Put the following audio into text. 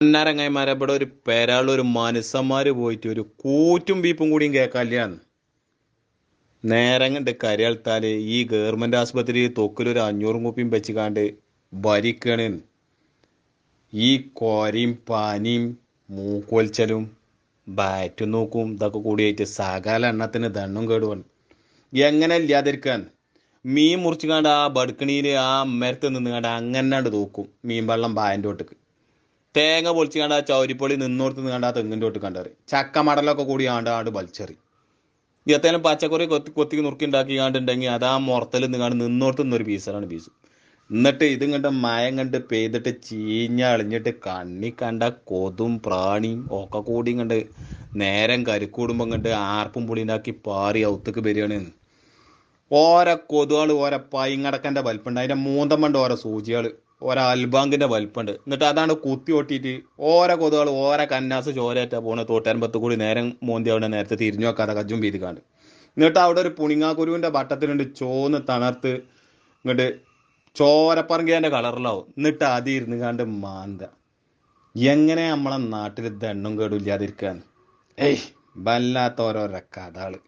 അന്നാരങ്ങന്മാരെ ഇവിടെ ഒരു പേരാളൊരു മനസ്സന്മാര് പോയിട്ട് ഒരു കൂറ്റും ബീപ്പും കൂടിയും കേൾക്കാല്ലാന്ന്. നേരം കണ്ട് കരയാൾത്താല് ഈ ഗവൺമെന്റ് ആസ്പത്രി തൊക്കിലൊരു 500 കുപ്പിയും വെച്ച് ഭരിക്കണ്. ഈ കോരയും പനിയും മൂക്കൊലിച്ചലും ബാറ്റും നോക്കും ഇതൊക്കെ കൂടിയായിട്ട് സകല എണ്ണത്തിന് ദണ്ണും കേടുവാണ്. എങ്ങനെ ഇല്ലാതിരിക്കാൻ? മീൻ മുറിച്ചുകാണ്ട് ആ ബടുക്കണിയിൽ ആ മരത്ത് നിന്നുകാണ്ട് അങ്ങനാണ്ട് തൂക്കും മീൻ വെള്ളം ബായൻ്റെ ഒട്ടുക്ക്. തേങ്ങ പൊളിച്ചുകാണ്ട് ആ ചൗരിപ്പൊളി നിന്നോർത്ത് നിന്നാണ്ട് ആ തെങ്ങിൻ്റെ ഒട്ട് കണ്ടറി ചക്ക മടലൊക്കെ കൂടി ആണ്ട് വലിച്ചെറി. എത്തേലും പച്ചക്കറി കൊത്തി നുറുക്കി ഉണ്ടാക്കി കാണ്ടുണ്ടെങ്കിൽ അത് ആ മുറത്തിൽ നിന്നോർത്ത് നിന്നൊരു പീസാണ് പീസ്. എന്നിട്ട് ഇതും കണ്ട് മയം കണ്ട് പെയ്തിട്ട് ചീഞ്ഞളിഞ്ഞിട്ട് കണ്ണി കണ്ട കൊതും പ്രാണിയും ഒക്കെ കൂടി കണ്ട് നേരം കരിക്കൂടുമ്പം കണ്ട് ആർപ്പും പുളിണ്ടാക്കി പാറി ഔത്തേക്ക് വരികയാണ്. ഓരോ കൊതുകൾ ഓരോ പൈങ്ങടക്കൻ്റെ വലിപ്പുണ്ട്, അതിൻ്റെ മൂന്തമ്മണ്ട് ഓരോ സൂചികൾ ഓരോ അൽബാങ്കിൻ്റെ വലിപ്പുണ്ട്. എന്നിട്ട് അതാണ് കുത്തി ഒട്ടിയിട്ട് ഓരോ കൊതുകൾ ഓരോ കന്നാസ് ചോരേറ്റാ പോണ തോട്ടരമ്പത്ത് കൂടി നേരം മോന്തി അവിടെ നേരത്തെ തിരിഞ്ഞു വെക്കാതെ കജ്ജും വീതിക്കാണ്ട്. എന്നിട്ട് അവിടെ ഒരു പുണിങ്ങാക്കുരുവിൻ്റെ വട്ടത്തിലുണ്ട് ചോന്ന് തണർത്ത് ഇങ്ങോട്ട് ചോരപ്പറങ്കിൻ്റെ കളറിലാവും. എന്നിട്ട് അതിരുന്ന് കണ്ട് മാന്ത. എങ്ങനെ നമ്മളെ നാട്ടിൽ ദണ്ണും കേടും ഇല്ലാതിരിക്കാൻ? ഏയ് വല്ലാത്ത ഓരോരോ കഥകള്.